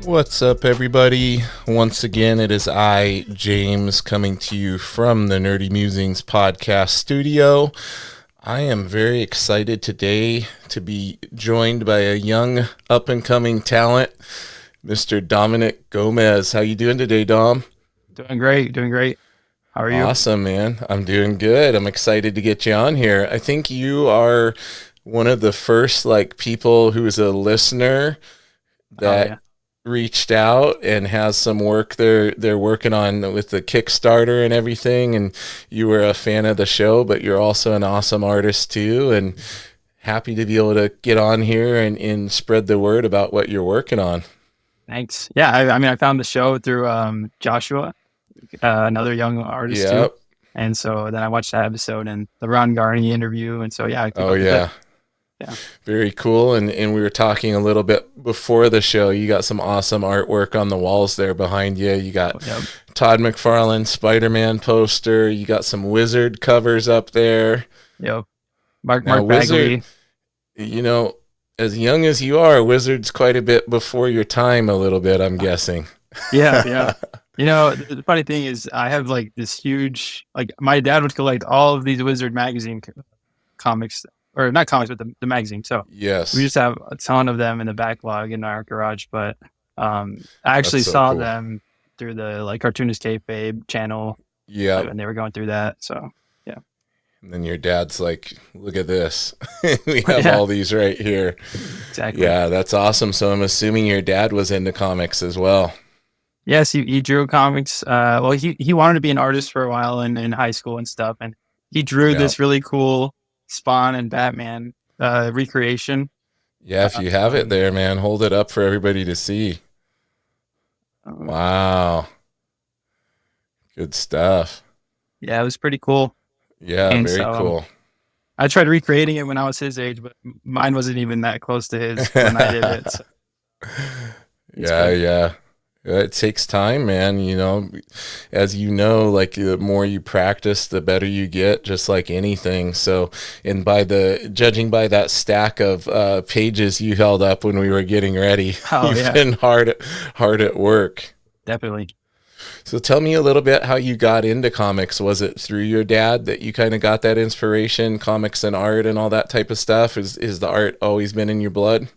What's up, everybody? Once again, it is I, James, coming to you from the Nerdy Mewzings podcast studio. I am very excited today to be joined by a young up-and-coming talent, Mr. Dominic Gomez. How you doing today, Dom? Doing great, doing great. How are you? Awesome, man. I'm doing good. I'm excited to get you on here. I think you are one of the first people who's a listener Oh that yeah. reached out and has some work they're working on with the Kickstarter and everything, and you were a fan of the show, but you're also an awesome artist too, and happy to be able to get on here and spread the word about what you're working on. Thanks. Yeah, I mean I found the show through Joshua, another young artist too. Yep. And so then I watched that episode and the Ron Garney interview, and so yeah, I keep Oh up with it. yeah. Yeah. Very cool. And we were talking a little bit before the show. You got some awesome artwork on the walls there behind you. You got Yep. Todd McFarlane Spider-Man poster. You got some Wizard covers up there. Yep. Mark Now Mark Wizard, Bagley. you know, as young as you are, Wizard's quite a bit before your time, a little bit, I'm guessing. Yeah, yeah. You know, the funny thing is I have like this huge, like my dad would collect all of these Wizard magazine comics, or not comics, but the magazine. So we Yes, just have a ton of them in the backlog in our garage. But I that's actually so saw cool. them through the like Cartoonist Kayfabe channel, Yep. when they were going through that. So yeah. And then your dad's like, look at this. We have Yeah, all these right here. exactly. Yeah, that's awesome. So I'm assuming your dad was into comics as well. Yes, he drew comics. Well, he wanted to be an artist for a while in high school and stuff, and he drew Yeah. this really cool Spawn and Batman recreation. Yeah, if you have it Um, there, man, hold it up for everybody to see. um, Wow. Good stuff. yeah, it was pretty cool. Yeah, And very so cool. I tried recreating it when I was his age, but mine wasn't even that close to his when I did it. So it's Yeah, good. yeah. It takes time, man. As you know, like the more you practice, the better you get, just like anything. So, and judging by that stack of pages you held up when we were getting ready, Oh you've yeah, been hard at work. definitely. So tell me a little bit how you got into comics. Was it through your dad that you kind of got that inspiration, comics and art and all that type of stuff? Is the art always been in your blood?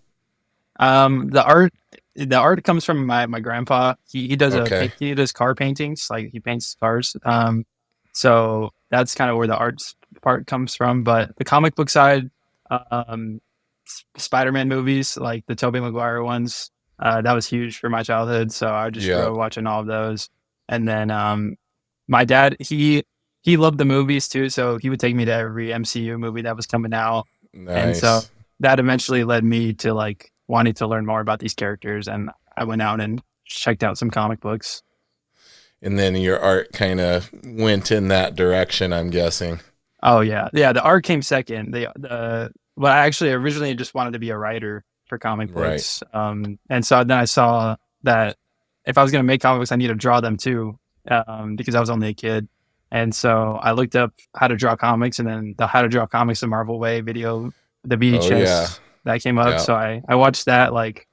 The art comes from my grandpa. He does Okay. he does car paintings, like he paints cars. So that's kind of where the art part comes from. But the comic book side, um, Spider-Man movies, like the Tobey Maguire ones, that was huge for my childhood. So I just grew Yeah. up watching all of those. And then my dad, he loved the movies too, so he would take me to every MCU movie that was coming out. And so Nice. that eventually led me to like wanting to learn more about these characters, and I went out and checked out some comic books. And then your art kind of went in that direction, I'm guessing. Oh yeah, yeah. The art came second. Well, I actually originally just wanted to be a writer for comic Right. books, and so then I saw that if I was going to make comic books, I need to draw them too, because I was only a kid. And so I looked up how to draw comics, and then the How to Draw Comics the Marvel Way video, the Oh yeah. VHS that came up. Yeah. So I watched that like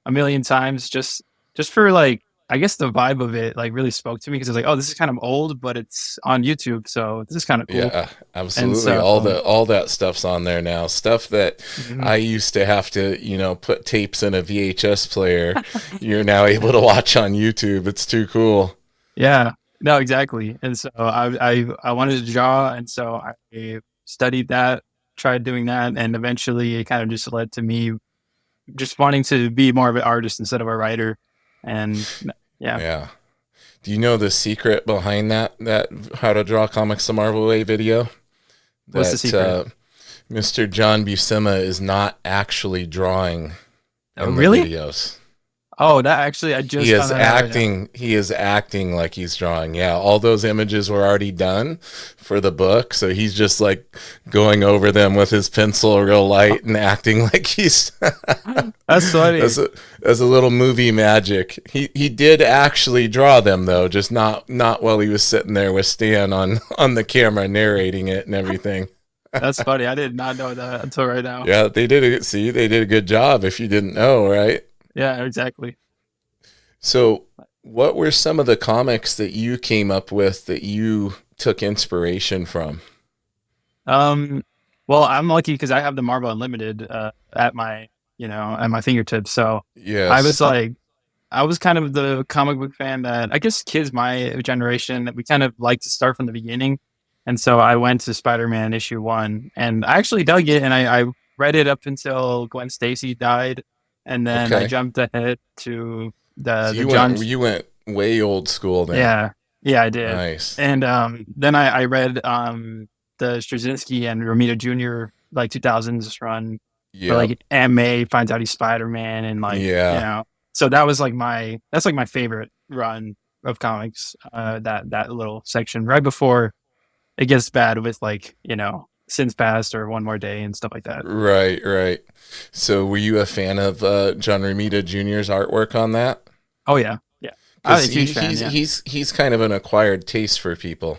a million times just for like I guess the vibe of it like really spoke to me because it's like, oh, this is kind of old, but it's on YouTube, so this is kind of cool. Yeah, And absolutely. so All that stuff's on there now. Stuff that mhm. I used to have to, put tapes in a VHS player. You're now able to watch on YouTube. It's too cool. Yeah, no, exactly. And so I wanted to draw, and so I studied that, tried doing that, and eventually it kind of just led to me just wanting to be more of an artist instead of a writer. And yeah, Yeah. Do you know the secret behind that how to draw comics the Marvel way video? what's the That secret? Mr. John Buscema is not actually drawing Oh, in the really? videos. Oh, that actually I just found that out right now. He is acting like he's drawing. Yeah, all those images were already done for the book, so he's just like going over them with his pencil real light and acting like he's That's funny. as a little movie magic. He did actually draw them though, just not while he was sitting there with Stan on the camera narrating it and everything. That's funny. I did not know that until right now. Yeah, they did a good job if you didn't know, right? Yeah, exactly. So, what were some of the comics that you came up with that you took inspiration from? Um, well, I'm lucky because I have the Marvel Unlimited at my, at my fingertips. So I was Yes. like, I was kind of the comic book fan that I guess kids my generation we kind of like to start from the beginning. And so I went to Spider-Man issue 1 and I actually dug it and I read it up until Gwen Stacy died. And then I Okay. jumped ahead to So the you John. went way old school then. Yeah. Yeah, I did. Nice. And then I read the Straczynski and Romita Jr. like 2000s run where Yep. like Aunt May finds out he's Spider-Man and like, Yeah. so that was like that's like my favorite run of comics, that little section right before it gets bad with like, Sins Past or One More Day and stuff like that. Right, right. So were you a fan of John Romita Jr.'s artwork on that? Oh yeah. Yeah. I Because was a huge fan, yeah. he's kind of an acquired taste for people.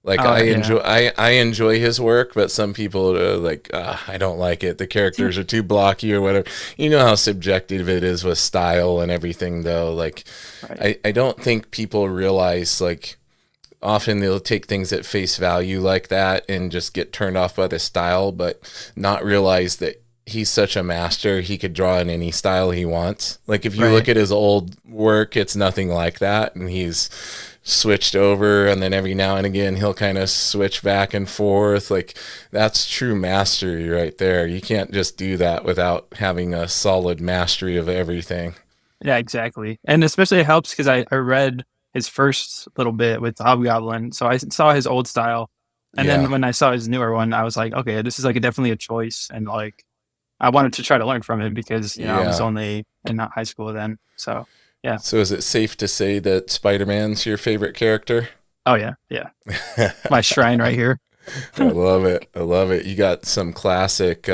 Like Oh yeah. I enjoy his work, but some people are like, I don't like it. The characters are too blocky or whatever. You know how subjective it is with style and everything, though. Like, Right. I don't think people realize like often they'll take things at face value like that and just get turned off by the style, but not realize that he's such a master. He could draw in any style he wants. Like if you look Right. at his old work, it's nothing like that. And he's switched over and then every now and again he'll kind of switch back and forth. Like that's true mastery right there. You can't just do that without having a solid mastery of everything. Yeah, exactly. And especially it helps because I read his first little bit with Hobgoblin. So I saw his old style. And then Yeah. when I saw his newer one, I was like, okay, this is like definitely a choice. And like, I wanted to try to learn from it because, I was Yeah. only in high school then. So yeah. So is it safe to say that Spider-Man's your favorite character? Oh yeah. Yeah. My shrine right here. I love it. I love it. You got some classic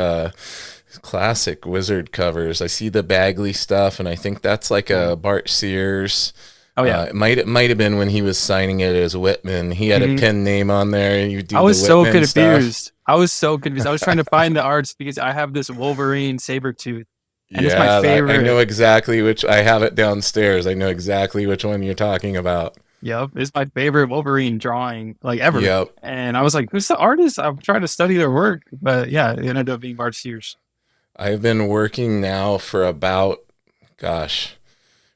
wizard covers. I see the Bagley stuff, and I think that's like a Mhm. Bart Sears. Oh yeah. It might have been when he was signing it as Whitman. He had a Mhm. pen name on there, and you I do the was so Whitman stuff. confused. I was so confused. I was trying to find the arts because I have this Wolverine Sabretooth and it's my Yeah, I know favorite. exactly which. I have it downstairs. I know exactly which one you're talking about. Yep, it's my favorite Wolverine drawing like ever. Yep. And I was like, "Who's the artist?" I'm trying to study their work, but yeah, it ended up being Bart Sears. I've been working now for about, gosh,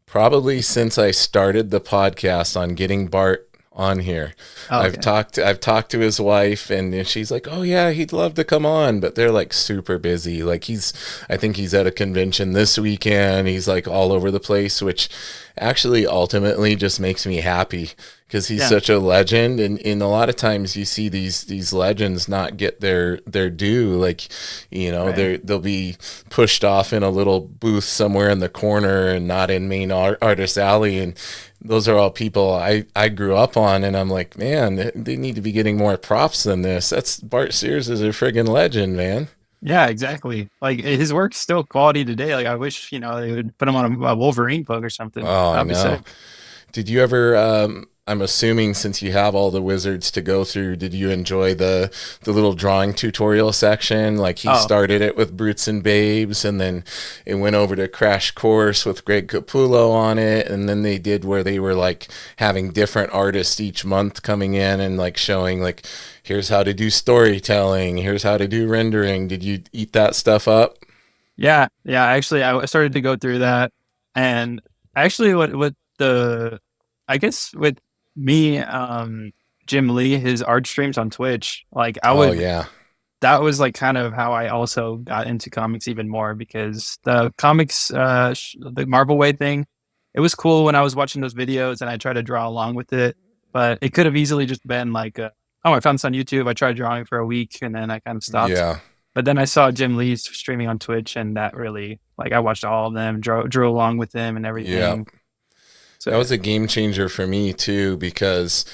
probably since I started the podcast on getting Bart on here. Oh, okay. I've talked to his wife and she's like, "Oh yeah, he'd love to come on," but they're like super busy. Like I think he's at a convention this weekend. He's like all over the place, which actually ultimately just makes me happy because he's Yeah, such a legend and a lot of times you see these legends not get their due. Like right. they'll be pushed off in a little booth somewhere in the corner and not in main artist alley, and those are all people I grew up on, and I'm like, man, they need to be getting more props than this. That's Bart Sears is a friggin' legend, man. Yeah, exactly. Like his work's still quality today. Like I wish, they would put him on a Wolverine book or something. Oh, I That'd be know. sick. Did you ever? I'm assuming since you have all the wizards to go through, did you enjoy the little drawing tutorial section? Like he Oh, started it with Brutes and Babes, and then it went over to Crash Course with Greg Capullo on it, and then they did where they were like having different artists each month coming in and like showing like, here's how to do storytelling, here's how to do rendering. Did you eat that stuff up? yeah, yeah. Actually, I started to go through that, and actually, what the I guess with me, Jim Lee, his art streams on Twitch, like I Oh would yeah, that was like kind of how I also got into comics even more because the comics, the Marvel Way thing, it was cool when I was watching those videos and I tried to draw along with it, but it could have easily just been like, oh, I found this on YouTube. I tried drawing for a week and then I kind of stopped. yeah. But then I saw Jim Lee streaming on Twitch and that really, like, I watched all of them, drew along with them and Yeah, everything. So that yeah. was a game changer for me too because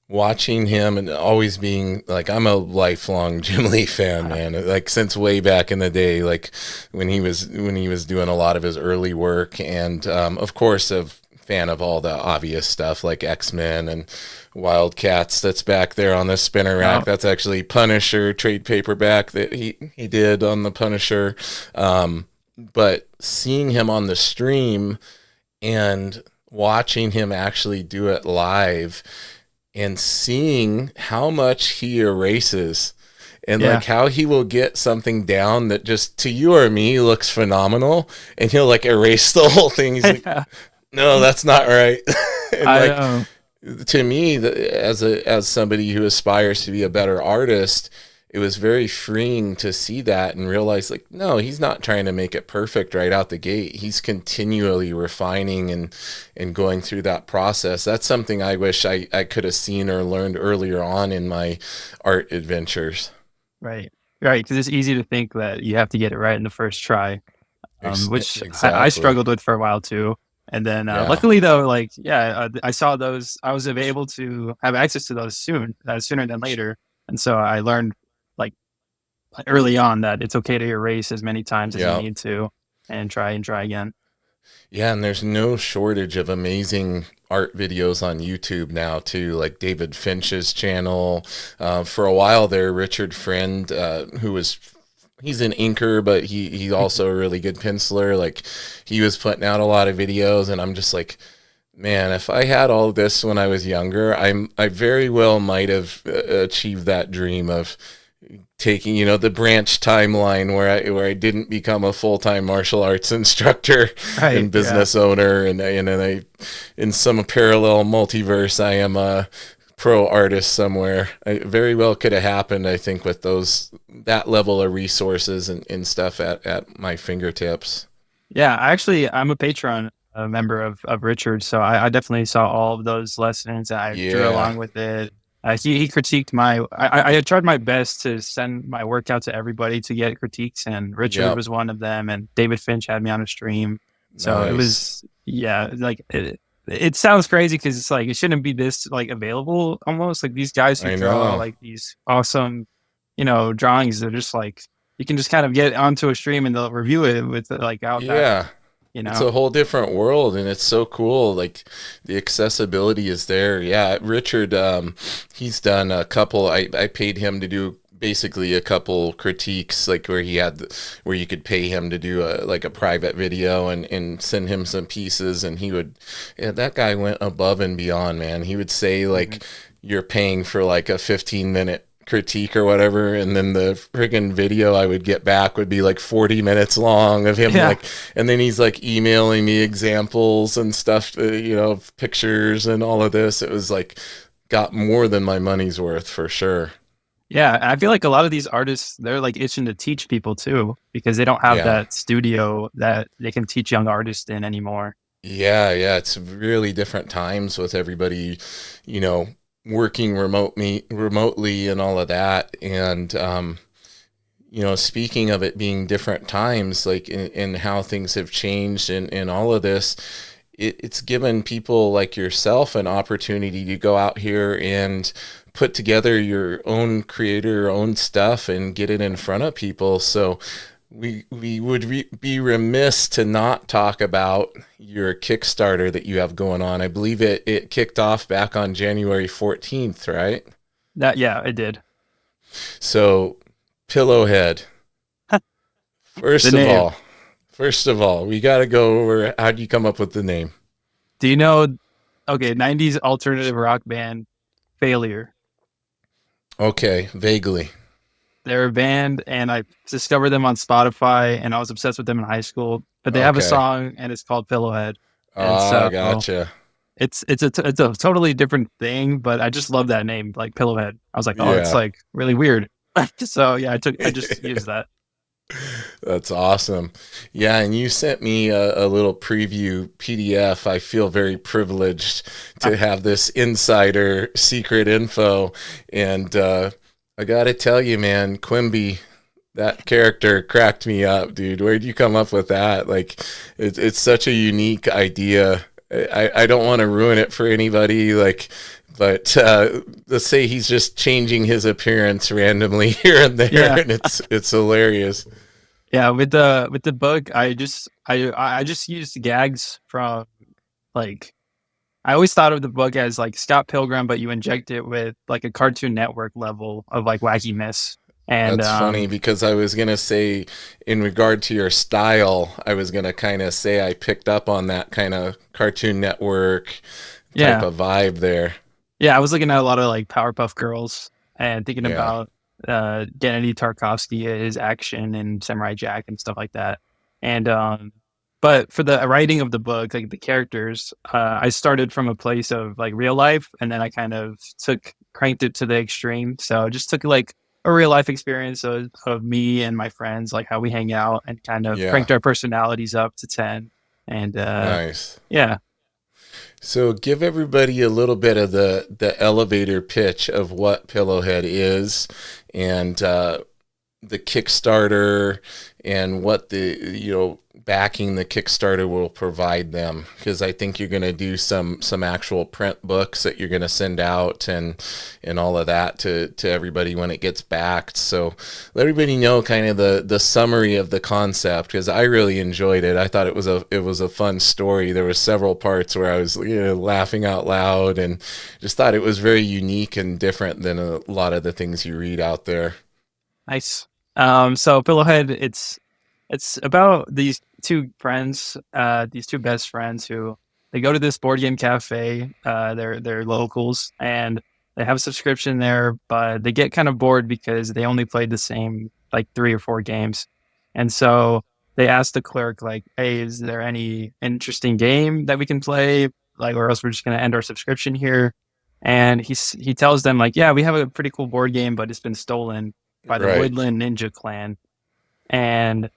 watching him and always being like, I'm a lifelong Jim Lee fan, man. Like since way back in the day, like when he was doing a lot of his early work, and of course a fan of all the obvious stuff like X-Men and Wildcats. That's back there on the spinner rack. Oh, That's actually Punisher trade paperback that he did on the Punisher. But seeing him on the stream and watching him actually do it live and seeing how much he erases and like Yeah. how he will get something down that just to you or me looks phenomenal and he'll like erase the whole thing. He's like, Yeah. no, that's not right. And I like know. to me, as somebody who aspires to be a better artist, it was very freeing to see that and realize like no, he's not trying to make it perfect right out the gate. He's continually refining and going through that process. That's something I wish I could have seen or learned earlier on in my art adventures. Right. Right. Because it's easy to think that you have to get it right in the first try, which I Exactly. struggled with for a while too. And then Yeah. luckily though, like yeah, I saw those. I was able to have access to those sooner than later, and so I learned like early on that it's okay to erase as many times as you Yeah. need to, and try again. Yeah, and there's no shortage of amazing art videos on YouTube now too, like David Finch's channel. For a while there, Richard Friend, who was he's an inker, but he's also a really good penciler. Like he was putting out a lot of videos, and I'm just like, man, if I had all this when I was younger, I very well might have achieved that dream of taking the branch timeline where I didn't become a full-time martial arts instructor Right. and Yeah. business owner and then I in some parallel multiverse I am a pro artist somewhere. I very well could have happened, I think, with those that level of resources and stuff at my fingertips. Yeah. I'm a Patreon member of Richard, so I definitely saw all of those lessons. I drew Yeah. along with it. He critiqued I had tried my best to send my work out to everybody to get critiques, and Richard Yep. was one of them, and David Finch had me on a stream. So it Nice. was, yeah, like it sounds crazy because it's like it shouldn't be this like available almost like these guys who I draw know. like these awesome, drawings. They're just like you can just kind of get onto a stream and they'll review it with like out that, Yeah. you It's know. a whole different world and it's so cool. Like the accessibility is there. Yeah, Richard, he's done a couple. I paid him to do basically a couple critiques, like where where you could pay him to do like a private video and send him some pieces, and he would. Yeah, that guy went above and beyond, man. He would say Mhm. like you're paying for like a 15-minute critique or whatever, and then the friggin' video I would get back would be like 40 minutes long of him Yeah. like, and then he's like emailing me examples and stuff, pictures and all of this. It was like got more than my money's worth for sure. Yeah, I feel like a lot of these artists, they're like itching to teach people too, because they don't have Yeah. that studio that they can teach young artists in anymore. Yeah, it's really different times with everybody, you know, working remotely and all of that. And speaking of it being different times, like in how things have changed and all of this, it's given people like yourself an opportunity to go out here and put together your own creator, own stuff and get it in front of people. So we would be remiss to not talk about your Kickstarter that you have going on. I believe it kicked off back on January 14th, right? That yeah, it did. So Pillowhead, The first of name. all, first of all, we got to go over how do you come up with the name? Do you know? Okay, '90s alternative rock band Failure. Okay, vaguely. They're a band, and I discovered them on Spotify, and I was obsessed with them in high school. But they have a Okay. song, and it's called Pillowhead, and Ah, so gotcha. it's a totally different thing. But I just love that name, like Pillowhead. I was like, oh, it's Yeah. like really weird. So yeah, I just used that. That's awesome. Yeah, and you sent me a little preview PDF. I feel very privileged to have this insider secret info. And I got to tell you, man, Quimby, that character cracked me up, dude. Where'd you come up with that? Like, it's such a unique idea. I don't want to ruin it for anybody. Like, but let's say he's just changing his appearance randomly here and there, Yeah. and it's hilarious. Yeah, with the book, I just used gags from like I always thought of the book as like Scott Pilgrim, but you inject it with like a Cartoon Network level of like wackiness. And That's funny because I was gonna say, in regard to your style, I was gonna kind of say I picked up on that kind of Cartoon Network type yeah, of vibe there. yeah, I was looking at a lot of like Powerpuff Girls and thinking Yeah, about Gennady Tarkovsky, his action and Samurai Jack and stuff like that. And but for the writing of the book, like the characters, I started from a place of like real life, and then I kind of took cranked it to the extreme. So I just took like a real life experience of me and my friends, like how we hang out, and kind of yeah, cranked our personalities up to 10. And nice. yeah, So give everybody a little bit of the elevator pitch of what Pillowhead is, and the Kickstarter, and what the backing the Kickstarter will provide them, because I think you're going to do some actual print books that you're going to send out, and all of that to everybody when it gets backed. So let everybody know kind of the summary of the concept, because I really enjoyed it. I thought it was a fun story. There were several parts where I was laughing out loud, and just thought it was very unique and different than a lot of the things you read out there. nice. So Pillowhead, it's about these two friends, these two best friends who they go to this board game cafe. They're locals and they have a subscription there, but they get kind of bored because they only played the same like 3 or 4 games, and so they ask the clerk like, "Hey, is there any interesting game that we can play? Like, or else we're just gonna end our subscription here." And he tells them like, "Yeah, we have a pretty cool board game, but it's been stolen by the Right, Woodland Ninja Clan." And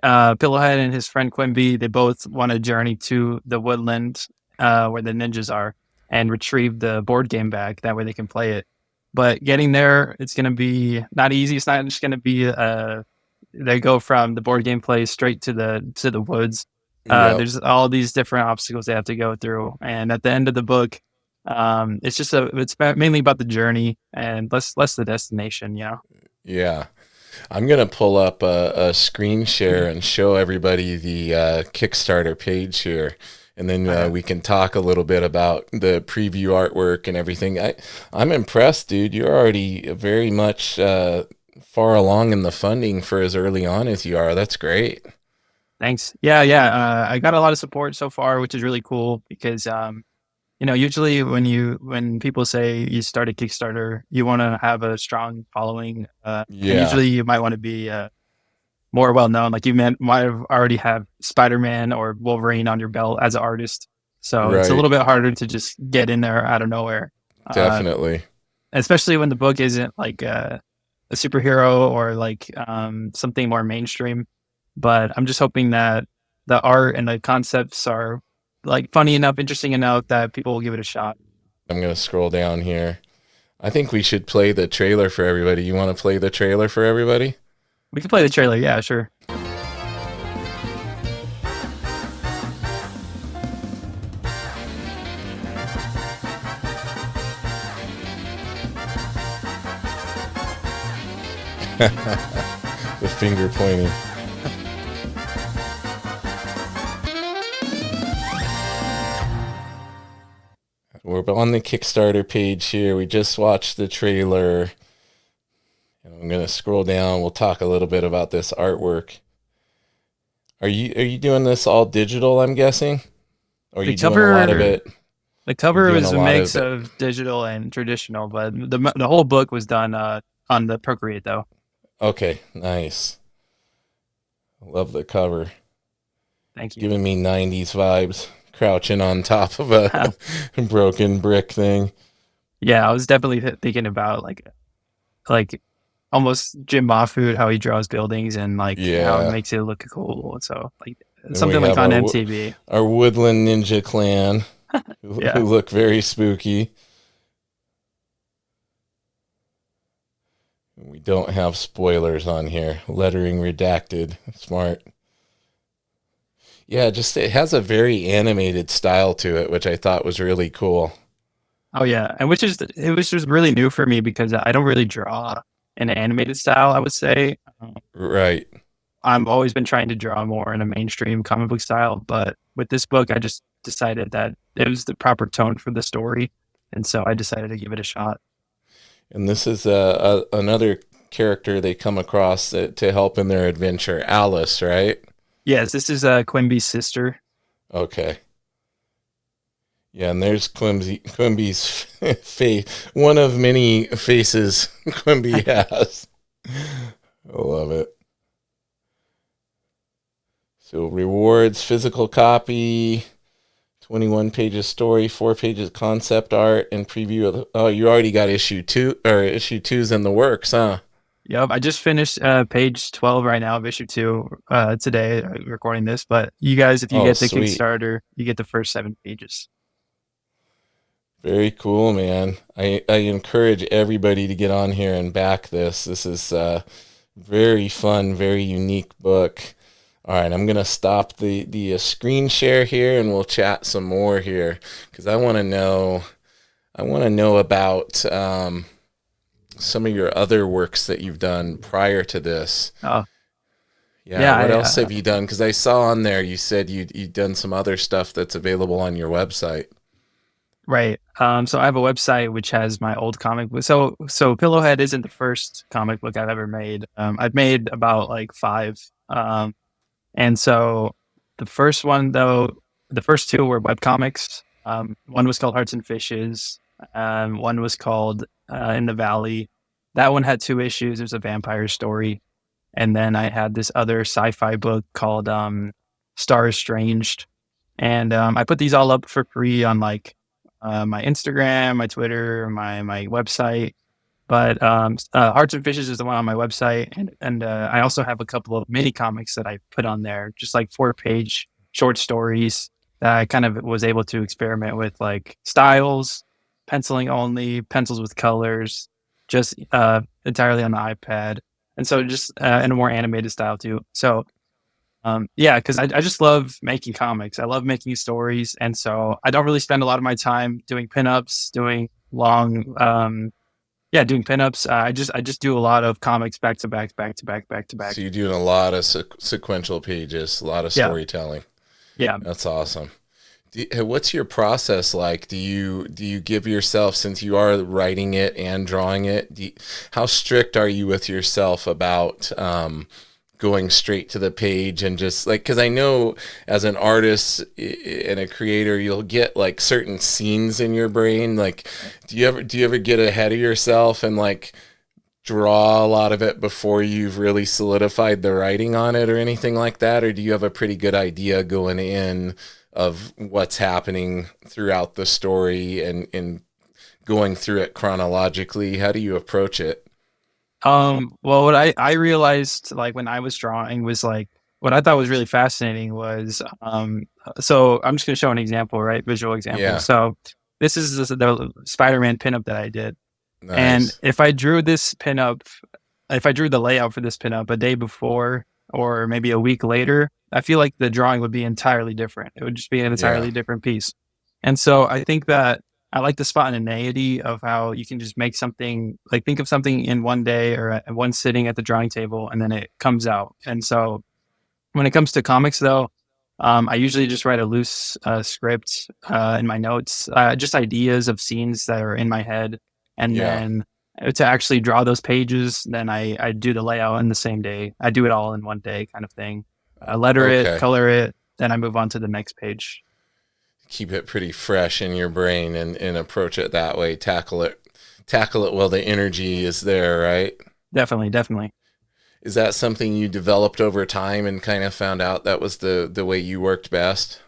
Pillowhead and his friend Quimby, they both want to journey to the woodland where the ninjas are and retrieve the board game back. That way they can play it. But getting there, it's going to be not easy. It's not just going to be they go from the board game place straight to the woods. yep. There's all these different obstacles they have to go through, and at the end of the book, it's mainly about the journey and less the destination. Yeah. I'm going to pull up a screen share and show everybody the Kickstarter page here. And then Okay. we can talk a little bit about the preview artwork and everything. I'm impressed, dude. You're already very much far along in the funding for as early on as you are. That's great. Thanks. Yeah, yeah. I got a lot of support so far, which is really cool because usually when people say you start a Kickstarter, you want to have a strong following, and Yeah, usually you might want to be more well known. Like might have already have Spider-Man or Wolverine on your belt as an artist, so it's a right. little bit harder to just get in there out of nowhere, uh, Definitely. especially when the book isn't like a superhero or like something more mainstream. But I'm just hoping that the art and the concepts are like funny enough, interesting enough that people will give it a shot. I'm going to scroll down here. I think we should play the trailer for everybody. You want to play the trailer for everybody? We can play the trailer. Yeah, sure. The finger pointing. We're on the Kickstarter page here. We just watched the trailer. And I'm gonna scroll down. We'll talk a little bit about this artwork. Are you doing this all digital, I'm guessing? Or are The you doing a lot of cover, it? the You're cover doing a was a lot of mix it. of digital and traditional, but the whole book was done on the Procreate though. Okay, nice. Love the cover. Thank you. Giving me 90s vibes. Crouching on top of a broken brick thing. Yeah, I was definitely thinking about like almost Jim Mahfood, how he draws buildings and like how it Yeah. makes it look cool. So like And we something like have on our MTV. our woodland ninja clan who Yeah. look very spooky. We don't have spoilers on here. Lettering redacted. Smart. Yeah, just it has a very animated style to it, which I thought was really cool. Oh yeah, and it was just really new for me because I don't really draw in an animated style. I would say Right. I've always been trying to draw more in a mainstream comic book style, but with this book, I just decided that it was the proper tone for the story, and so I decided to give it a shot. And this is another character they come across to help in their adventure. Alice, right? Yes, this is Quimby's sister. Okay. Yeah, and there's Quimby's face, one of many faces Quimby has. I love it. So rewards, physical copy, 21 pages story, 4 pages concept art, and preview of the, oh, you already got issue 2, or issue two's in the works, huh? Yep, I just finished page 12 right now of issue 2 today, recording this. But you guys, if you Oh, get the sweet. Kickstarter, you get the first 7 pages. Very cool, man. I encourage everybody to get on here and back this. This is very fun, very unique book. All right, I'm gonna stop the screen share here, and we'll chat some more here because I want to know about some of your other works that you've done prior to this. Oh, Yeah, yeah, what else have you done? Because I saw on there you said you'd done some other stuff that's available on your website. right. So I have a website which has my old comic book. So Pillowhead isn't the first comic book I've ever made. I've made about like 5. And so the first one, though, the first 2 were webcomics. One was called Hearts and Fishes. One was called In the Valley. That one had 2 issues. It was a vampire story. And then I had this other sci-fi book called Star Estranged. And I put these all up for free on like my Instagram, my Twitter, my website. But Hearts and Fishes is the one on my website, and I also have a couple of mini comics that I put on there, just like 4-page short stories that I kind of was able to experiment with, like styles, penciling only, pencils with colors, just entirely on the iPad, and so just in a more animated style too. So yeah, because I just love making comics. I love making stories, and so I don't really spend a lot of my time doing pinups, doing long yeah, doing pinups. I just do a lot of comics back to back, back to back, back to So back. you're doing a lot of sequential pages, a lot of Yeah, storytelling. yeah. That's awesome. What's your process like? Do you give yourself, since you are writing it and drawing it, how strict are you with yourself about going straight to the page and just like, because I know as an artist and a creator, you'll get like certain scenes in your brain. Like, do you ever get ahead of yourself and like draw a lot of it before you've really solidified the writing on it or anything like that? Or do you have a pretty good idea going in of what's happening throughout the story and going through it chronologically? How do you approach it? Well, what I realized like when I was drawing was like what I thought was really fascinating was so I'm just gonna show an example, right? Visual example. Yeah, So this is the Spider-Man pinup that I did, and nice. if I drew the layout for this pinup a day before or maybe a week later, I feel like the drawing would be entirely different. It would just be an Yeah, entirely different piece. And so I think that I like the spontaneity of how you can just make something like think of something in one day or at one sitting at the drawing table and then it comes out. And so when it comes to comics, though, I usually just write a loose script in my notes, just ideas of scenes that are in my head. And yeah. then to actually draw those pages, then I do the layout in the same day. I do it all in one day kind of thing. Letter it, Okay. color it, then I move on to the next page. Keep it pretty fresh in your brain and approach it that way. Tackle it while the energy is there, right? Definitely, definitely. Is that something you developed over time and kind of found out that was the way you worked best?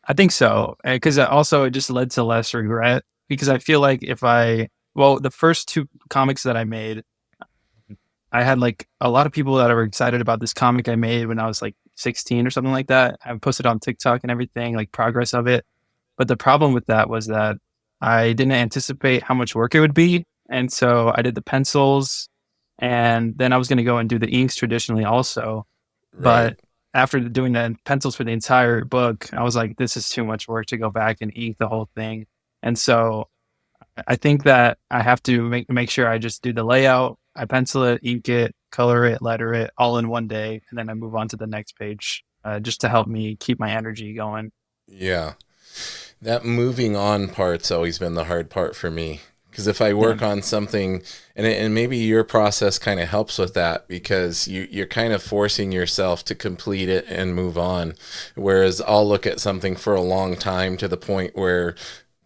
I think so, because also it just led to less regret because I feel like well, the first 2 comics that I made, I had like a lot of people that were excited about this comic I made when I was like 16 or something like that. I posted on TikTok and everything, like progress of it. But the problem with that was that I didn't anticipate how much work it would be. And so I did the pencils and then I was going to go and do the inks traditionally also. Right. But after doing the pencils for the entire book, I was like, this is too much work to go back and ink the whole thing. And so I think that I have to make sure I just do the layout, I pencil it, ink it, color it, letter it all in one day, and then I move on to the next page, just to help me keep my energy going. Yeah. That moving on part's always been the hard part for me Because if I Yeah. work on something, and maybe your process kind of helps with that, because you're kind of forcing yourself to complete it and move on. Whereas I'll look at something for a long time to the point where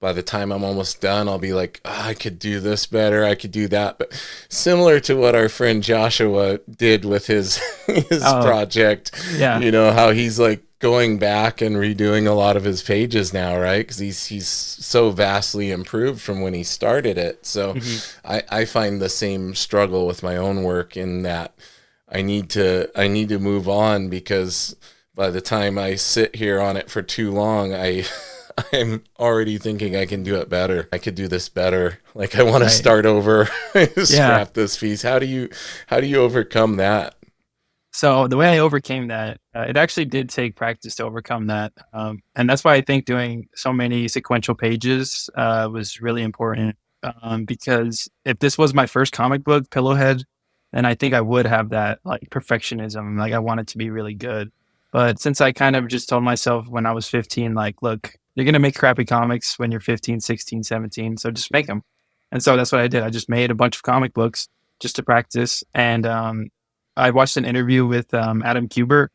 by the time I'm almost done, I'll be like, "Ah, I could do this better. I could do that." But similar to what our friend Joshua did with his his Oh, project, yeah. how he's like going back and redoing a lot of his pages now, right? Because he's so vastly improved from when he started it. So Hmm. I find the same struggle with my own work in that I need to move on, because by the time I sit here on it for too long, I'm already thinking I can do it better. I could do this better. Like I want to Right. start over, Yeah. scrap this piece. How do you overcome that? So the way I overcame that, it actually did take practice to overcome that, and that's why I think doing so many sequential pages was really important. Because if this was my first comic book, Pillowhead, then I think I would have that like perfectionism, like I want it to be really good. But since I kind of just told myself when I was 15, like, look, you're gonna make crappy comics when you're 15, 16, 17, so just make them. And so that's what I did. I just made a bunch of comic books just to practice, and I watched an interview with Adam Kubert,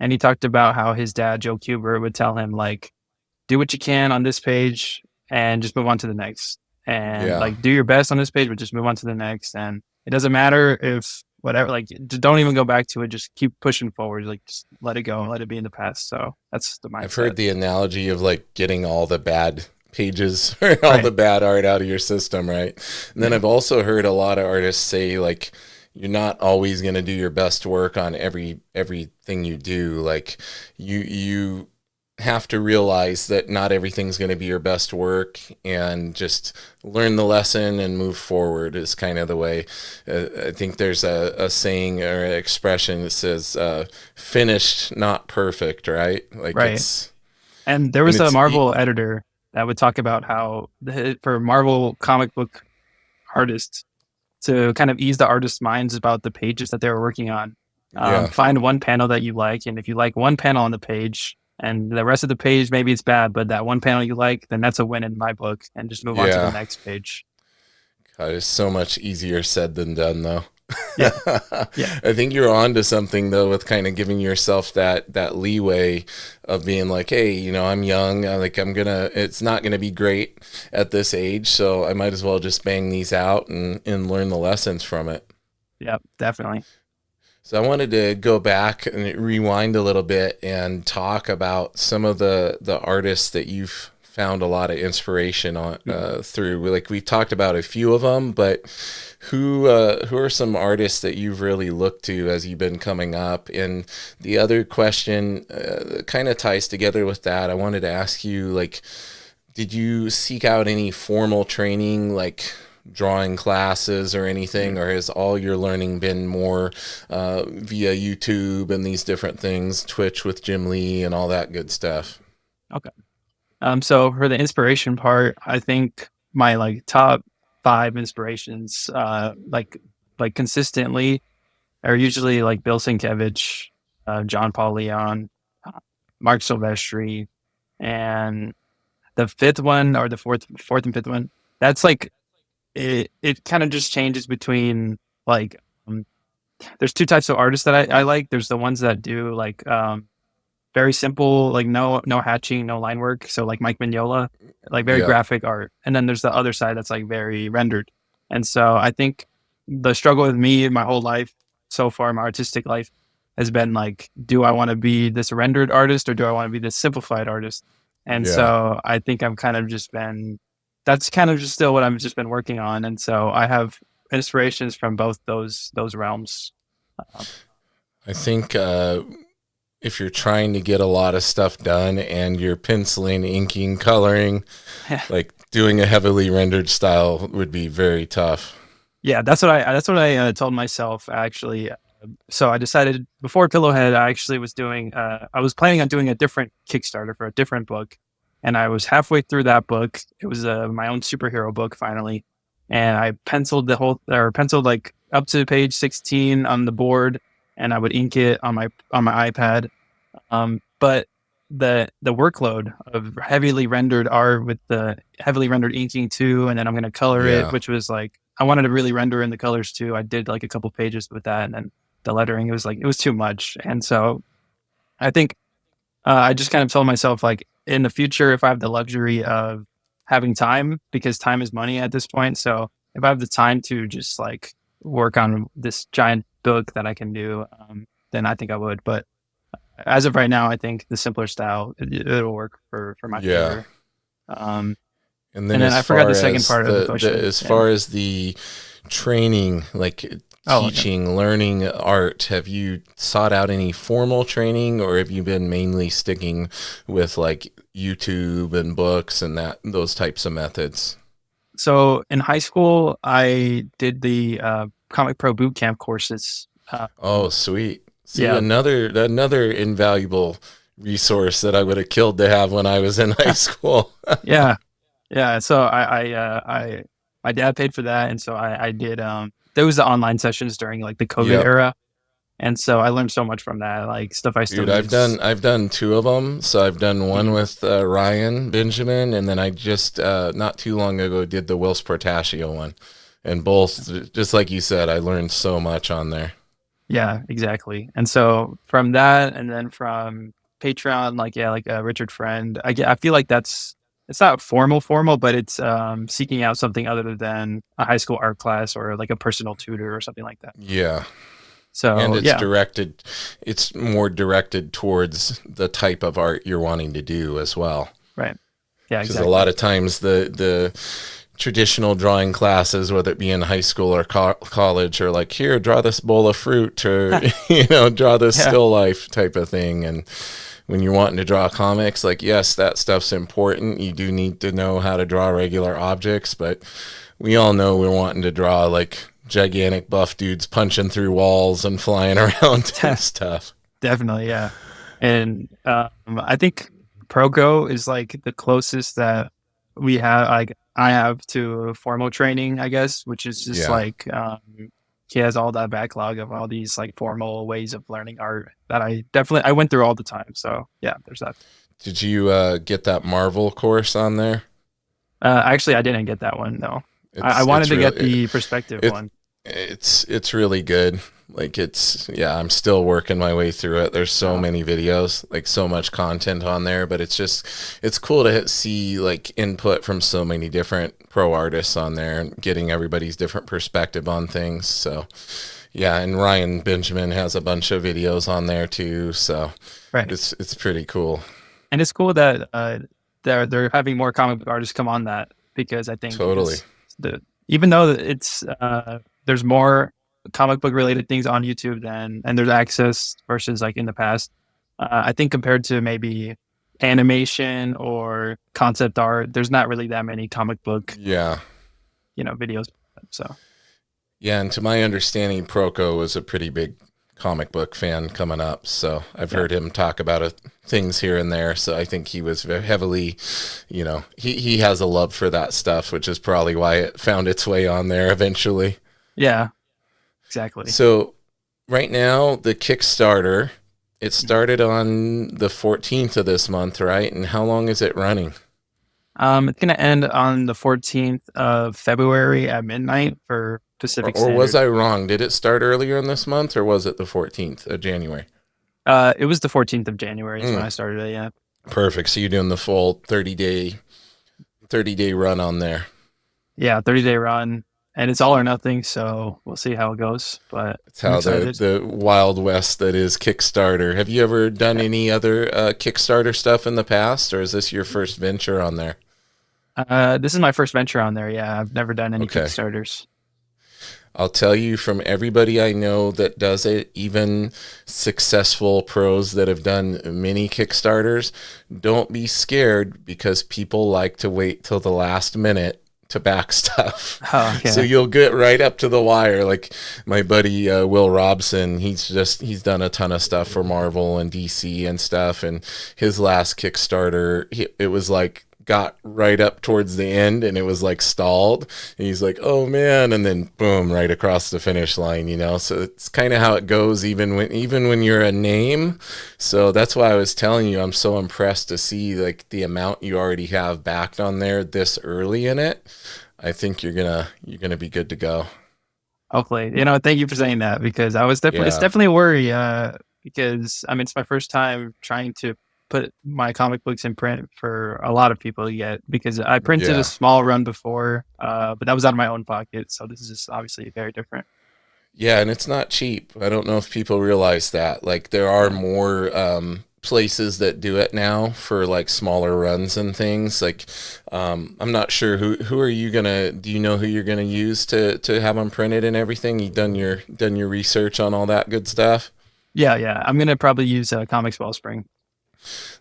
and he talked about how his dad, Joe Kubert, would tell him like, "Do what you can on this page, and just move on to the next, and Yeah. like do your best on this page, but just move on to the next. And it doesn't matter if whatever, like, don't even go back to it. Just keep pushing forward. Like, just let it go and let it be in the past." So that's the I've mindset, heard the analogy of like getting all the bad pages or all the right? bad art out of your system, right? And then Yeah, I've also heard a lot of artists say like you're not always going to do your best work on everything you do. Like you have to realize that not everything's going to be your best work, and just learn the lesson and move forward is kind of the way. I think there's a saying or an expression that says finished, not perfect, right? Like right. it's, And there and was a it's, Marvel editor that would talk about how for Marvel comic book artists to kind of ease the artist's minds about the pages that they were working on. yeah, Find one panel that you like, and if you like one panel on the page, and the rest of the page maybe it's bad, but that one panel you like, then that's a win in my book, and just move on to the yeah. next page. God, it's so much easier said than done, though. Yeah, yeah, I think you're on to something though, with kind of giving yourself that leeway of being like, hey, I'm young. Like it's not gonna be great at this age, so I might as well just bang these out and learn the lessons from it. yeah, definitely. So I wanted to go back and rewind a little bit and talk about some of the artists that you've found a lot of inspiration on Mhm. through. Like we've talked about a few of them, but who are some artists that you've really looked to as you've been coming up? And the other question kind of ties together with that. I wanted to ask you, like, did you seek out any formal training, like drawing classes or anything, or has all your learning been more via YouTube and these different things, Twitch with Jim Lee and all that good stuff? Okay. So for the inspiration part, I think my like top five inspirations, like consistently, are usually like Bill Sienkiewicz, John Paul Leon, uh, Mark Silvestri, and the fifth one, or the fourth and fifth one. That's like it. It kind of just changes between like um, there's two types of artists that I like. There's the ones that do like very simple, like no hatching, no line work. So like Mike Mignola, like very Yeah, graphic art. And then there's the other side that's like very rendered. And so I think the struggle with me my whole life so far, my artistic life, has been like, do I want to be this rendered artist or do I want to be this simplified artist? And yeah. so I think I'm kind of just been that's kind of just still what I've just been working on. And so I have inspirations from both those realms. Um, I think if you're trying to get a lot of stuff done and you're penciling, inking, coloring, like doing a heavily rendered style would be very tough. Yeah, that's what I told myself actually. So I decided before Pillowhead, I actually was doing. I was planning on doing a different Kickstarter for a different book, and I was halfway through that book. It was my own superhero book finally, and I penciled like up to page 16 on the board, and I would ink it on my iPad. But the workload of heavily rendered art with the heavily rendered inking too, and then I'm going to color it, Yeah. which was like I wanted to really render in the colors too. I did like a couple pages with that, and then the lettering, it was like it was too much. And so I think I just kind of told myself like in the future, if I have the luxury of having time, because time is money at this point. So if I have the time to just like work on this giant book that I can do, then I think I would. But as of right now, I think the simpler style it'll work for my Yeah. favor. Um, And then and then as I forgot far the second as part of the the question. as Yeah. far as the training, like Oh, okay. teaching, learning art, have you sought out any formal training, or have you been mainly sticking with like YouTube and books and that those types of methods? So in high school, I did the Comic Pro boot camp courses. Oh, sweet. See, Yeah, another invaluable resource that I would have killed to have when I was in high school. yeah, yeah. So my dad paid for that, and so I did. There was the online sessions during like the COVID Yep. era, and so I learned so much from that, like stuff I still Dude, I've use. done two of them. So I've done one Mhm. with Ryan Benjamin, and then I just not too long ago did the Wills Portaccio one. And both, just like you said, I learned so much on there. Yeah, exactly. And so from that, and then from Patreon, like yeah, like Richard Friend, I feel like that's it's not formal, but it's seeking out something other than a high school art class or like a personal tutor or something like that. Yeah, and So yeah, it's more directed towards the type of art you're wanting to do as well. right, yeah, Because a lot exactly. of times the traditional drawing classes, whether it be in high school or college, are like, here, draw this bowl of fruit, or draw this Yeah, still life type of thing. And when you're wanting to draw comics, like, yes, that stuff's important. You do need to know how to draw regular objects, but we all know we're wanting to draw like gigantic buff dudes punching through walls and flying around and stuff. definitely, yeah. And I think Progo is like the closest that we have, like I have to formal training, I guess, which is just Yeah. like he has all that backlog of all these like formal ways of learning art that I went through all the time. So yeah, there's that. Did you get that Marvel course on there? Actually, I didn't get that one. No, I wanted It's to get really the perspective it, one. it's really good. Like yeah, I'm still working my way through it. There's so Oh, many videos, like so much content on there, but it's cool to see like input from so many different pro artists on there and getting everybody's different perspective on things. So, yeah, and Ryan Benjamin has a bunch of videos on there too, so right. it's pretty cool. And it's cool that they're having more comic book artists come on that because I think Totally. because the even though it's there's more comic book related things on YouTube than and there's access versus like in the past. I think compared to maybe animation or concept art, there's not really that many comic book Yeah. videos. So Yeah, and to my understanding, Proco was a pretty big comic book fan coming up. So I've yeah, heard him talk about things here and there. So I think he was very heavily, he has a love for that stuff, which is probably why it found its way on there eventually. yeah, exactly. So right now, the Kickstarter, it started on the 14th of this month, right? And how long is it running? It's gonna end on the 14th of February at midnight for Pacific Or was Standard. I wrong? Did it start earlier in this month, or was it the 14th of January? It was the 14th of January is when Mm, I started it. Yeah, perfect. So you're doing the full 30-day run on there. yeah, 30-day run, and it's all or nothing. So we'll see how it goes. But It's I'm how excited. the wild west that is Kickstarter. Have you ever done any other Kickstarter stuff in the past, or is this your first venture on there? This is my first venture on there. Yeah, I've never done any Okay. Kickstarters. I'll tell you from everybody I know that does it, even successful pros that have done many Kickstarters, don't be scared because people like to wait till the last minute to back stuff. Oh, So okay. you'll get right up to the wire. Like my buddy Will Robson, he's done a ton of stuff for Marvel and DC and stuff. And his last Kickstarter, it was like got right up towards the end and it was like stalled. And he's like, oh man, and then boom, right across the finish line, you know. So it's kind of how it goes even when you're a name. So that's why I was telling you I'm so impressed to see like the amount you already have backed on there this early in it. I think you're gonna be good to go. Hopefully, thank you for saying that, because it's Yeah. definitely a worry. Because I mean, it's my first time trying to put my comic books in print for a lot of people yet, because I printed a Yeah. small run before, but that was out of my own pocket. So this is just obviously very different. Yeah, and it's not cheap. I don't know if people realize that. Like there are Yeah. more places that do it now for like smaller runs and things. Like I'm not sure who are you gonna do you know who you're gonna use to have them printed and everything? You done your research on all that good stuff? Yeah, yeah. I'm gonna probably use Comics Wellspring.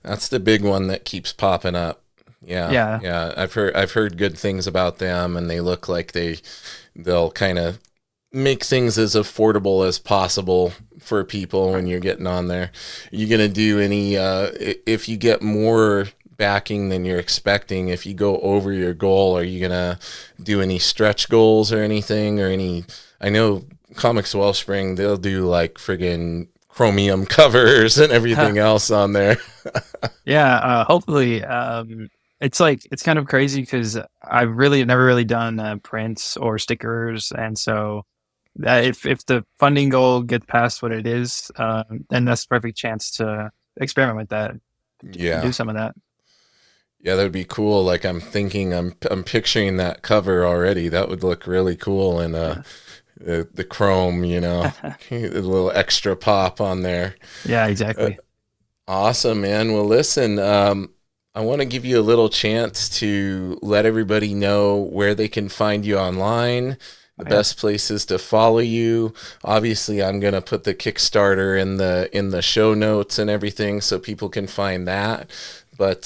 That's the big one that keeps popping up. Yeah, Yeah, yeah. I've heard good things about them, and they look like they'll kind of make things as affordable as possible for people when you're getting on there. Are you gonna do any if you get more backing than you're expecting, if you go over your goal, are you gonna do any stretch goals or anything or any I know Comics Wellspring, they'll do like friggin' chromium covers and everything else on there. yeah. Hopefully, it's kind of crazy because I've really never really done prints or stickers, and so that if the funding goal gets past what it is, then that's the perfect chance to experiment with that, do Yeah. some of that. Yeah, that would be cool. Like I'm picturing that cover already. That would look really cool and Yeah. the chrome, a little extra pop on there. Yeah, Uh, exactly. awesome, man. Well, listen, I want to give you a little chance to let everybody know where they can find you online, the Yeah. best places to follow you. Obviously, I'm gonna put the Kickstarter in the show notes and everything so people can find that. But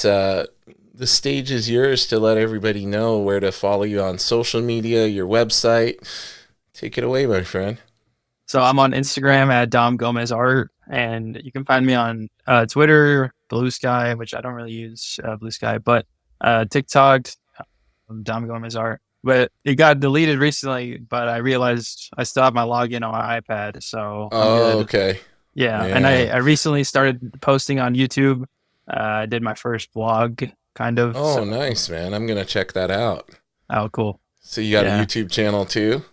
the stage is yours to let everybody know where to follow you on social media, your website. Take it away, my friend. So I'm on Instagram at Dom Gomez Art, and you can find me on Twitter, Blue Sky, which I don't really use Blue Sky, but TikTok, Dom Gomez Art. But it got deleted recently, but I realized I still have my login on my iPad, so I'm Oh, good. okay. Yeah, and Yeah. I recently started posting on YouTube. I did my first vlog, kind of. So, Oh, nice, man. I'm gonna check that out. oh, cool. So you got a Yeah, YouTube channel too?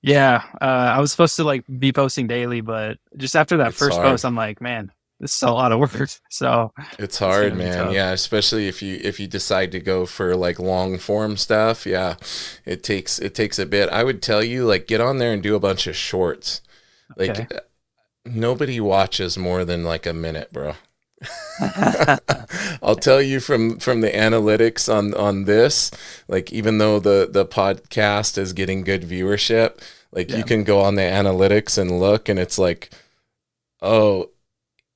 yeah. I was supposed to like be posting daily, but just after that It's first hard. post, I'm like, man, this is a lot of work. So It's it's hard, gonna be man. tough. Yeah, especially if you decide to go for like long form stuff. Yeah, it takes a bit. I would tell you like get on there and do a bunch of shorts. Okay. Like nobody watches more than like a minute, bro. I'll tell you from the analytics on this, like even though the podcast is getting good viewership, like you Yeah. can go on the analytics and look and it's like, oh,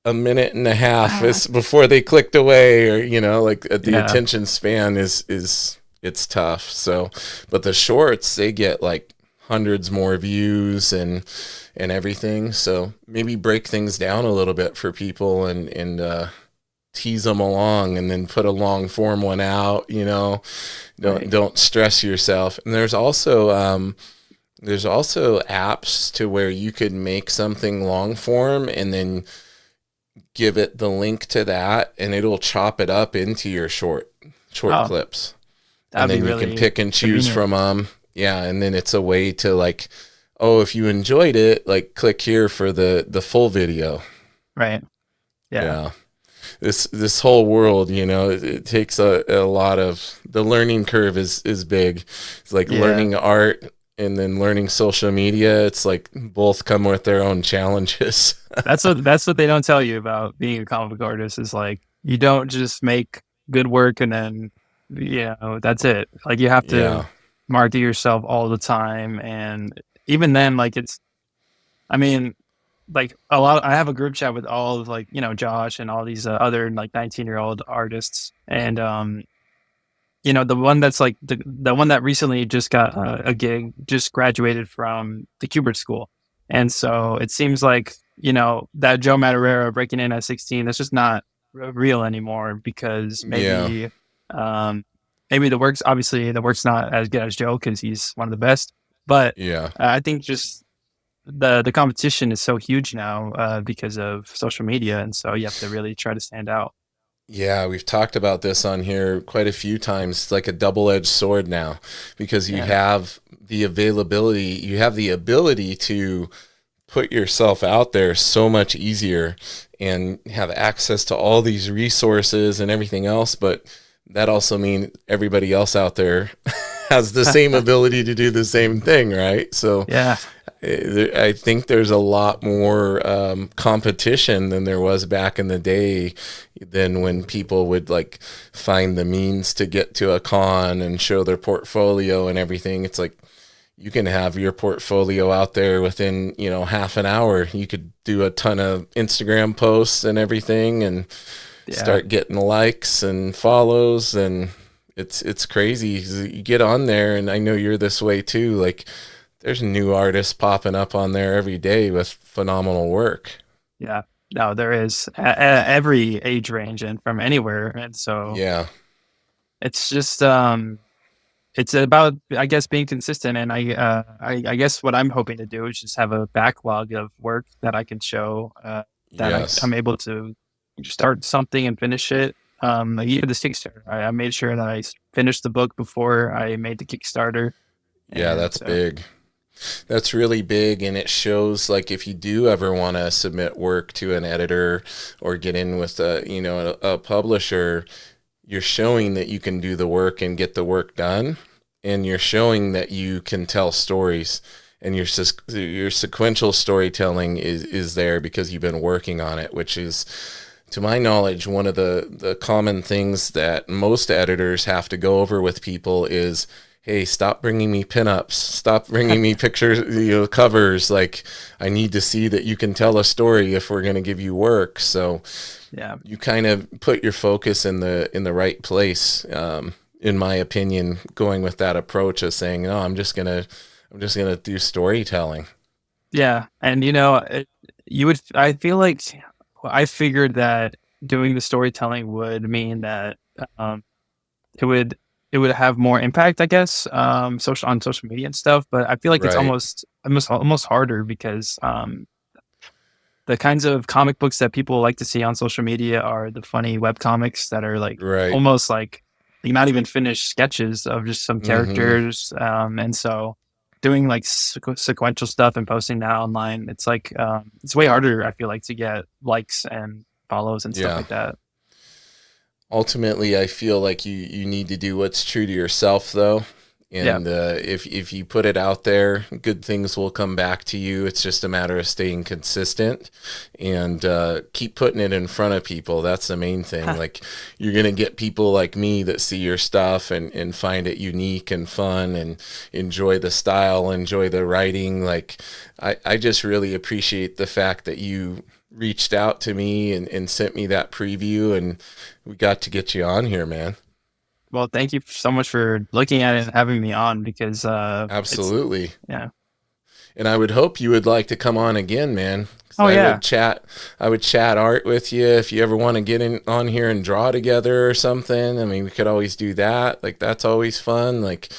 a minute and a half is before they clicked away or like the Yeah. attention span is it's tough. So but the shorts they get like hundreds more views and everything, so maybe break things down a little bit for people and tease them along and then put a long form one out, don't Right. don't stress yourself. And there's also apps to where you could make something long form and then give it the link to that and it'll chop it up into your short Oh, clips. And that'd be then you can really pick and choose convenient. from them. Yeah, and then it's a way to like, oh, if you enjoyed it, like click here for the full video. Right. Yeah. Yeah. This whole world, it takes a lot of the learning curve is big. It's like Yeah. learning art and then learning social media. It's like both come with their own challenges. That's what they don't tell you about being a comic book artist, is like you don't just make good work and then that's it. Like you have to Yeah. market yourself all the time, and even then, like it's I mean, like I have a group chat with all of like, Josh and all these other like 19-year-old artists, and the one that's like the one that recently just got a gig, just graduated from the Kubert School, and so it seems like that Joe Madureira breaking in at 16, that's just not real anymore, because Yeah. maybe maybe the work's not as good as Joe because he's one of the best. But Yeah. I think just the competition is so huge now because of social media, and so you have to really try to stand out. Yeah, we've talked about this on here quite a few times. It's like a double-edged sword now because you Yeah, have the availability, you have the ability to put yourself out there so much easier and have access to all these resources and everything else, but that also means everybody else out there has the same ability to do the same thing, right? So yeah, I think there's a lot more competition than there was back in the day, than when people would like find the means to get to a con and show their portfolio and everything. It's like you can have your portfolio out there within, half an hour. You could do a ton of Instagram posts and everything and yeah, start getting likes and follows, and it's crazy. You get on there, and I know you're this way too. Like there's new artists popping up on there every day with phenomenal work. yeah. No, there is every age range and from anywhere, and so Yeah, it's just it's about, I guess, being consistent. And I guess what I'm hoping to do is just have a backlog of work that I can show that yes, I'm able to start something and finish it. Like even this Kickstarter, I made sure that finished the book before I made the Kickstarter, yeah, and that's big. That's really big, and it shows like if you do ever want to submit work to an editor or get in with a publisher, you're showing that you can do the work and get the work done, and you're showing that you can tell stories, and your sequential storytelling is there because you've been working on it, which is, to my knowledge, one of the common things that most editors have to go over with people is, hey, stop bringing me pinups, stop bringing me pictures, covers. Like, I need to see that you can tell a story if we're going to give you work. So yeah, you kind of put your focus in the right place, in my opinion, going with that approach of saying, no, I'm just gonna do storytelling. yeah. And I feel like I figured that doing the storytelling would mean that um, it would it would have more impact, I guess, social on social media and stuff. But I feel like it's Right, almost harder because the kinds of comic books that people like to see on social media are the funny web comics that are like right. almost like not even finished sketches of just some Mm-hmm. characters. And so doing like sequential stuff and posting that online, it's like it's way harder, I feel like, to get likes and follows and stuff Yeah. like that. Ultimately, I feel like you need to do what's true to yourself, though. Yeah. And if you put it out there, good things will come back to you. It's just a matter of staying consistent and keep putting it in front of people. That's the main thing. Like, you're gonna get people like me that see your stuff and find it unique and fun and enjoy the style, enjoy the writing. Like, I just really appreciate the fact that you reached out to me and sent me that preview, and we got to get you on here, man. Well, thank you so much for looking at it and having me on because it's Absolutely. yeah. And I would hope you would like to come on again, man. 'Cause Oh yeah. I would chat art with you if you ever want to get in on here and draw together or something. I mean, we could always do that. Like, that's always fun. Like,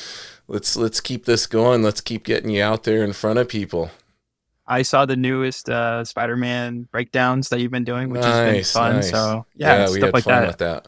let's keep this going. Let's keep getting you out there in front of people. I saw the newest Spider-Man breakdowns that you've been doing, which has been Nice, fun. nice. So yeah, Yeah, we stuff had like fun that. with that.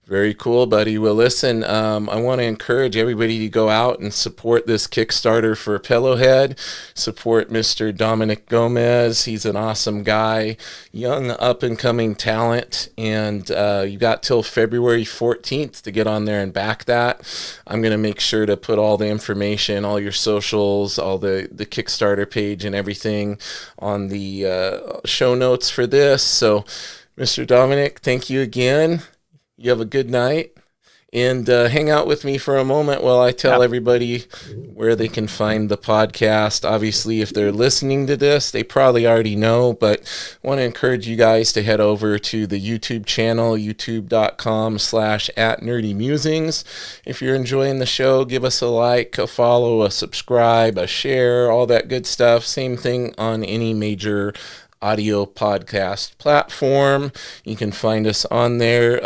Very cool, buddy. Well, listen, I want to encourage everybody to go out and support this Kickstarter for Pillowhead. Support Mr. Dominic Gomez. He's an awesome guy, young up and coming talent, and you got till February 14th to get on there and back that. I'm going to make sure to put all the information, all your socials, all the Kickstarter page and everything on the show notes for this. So, Mr. Dominic, thank you again. You have a good night, and hang out with me for a moment while I Yeah. tell everybody where they can find the podcast. Obviously, if they're listening to this, they probably already know, but I want to encourage you guys to head over to the YouTube channel, youtube.com/@nerdymewsings. If you're enjoying the show, give us a like, a follow, a subscribe, a share, all that good stuff. Same thing on any major audio podcast platform. You can find us on there.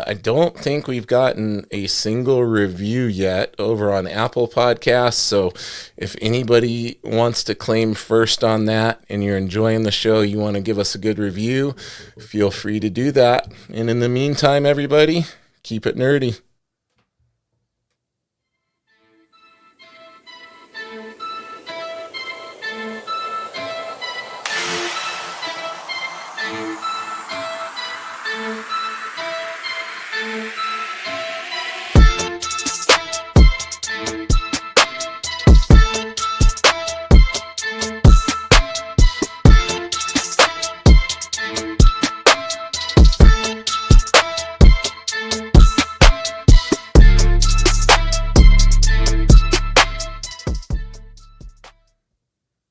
I don't think we've gotten a single review yet over on Apple Podcasts. So if anybody wants to claim first on that and you're enjoying the show, you want to give us a good review, feel free to do that. And in the meantime, everybody, keep it nerdy.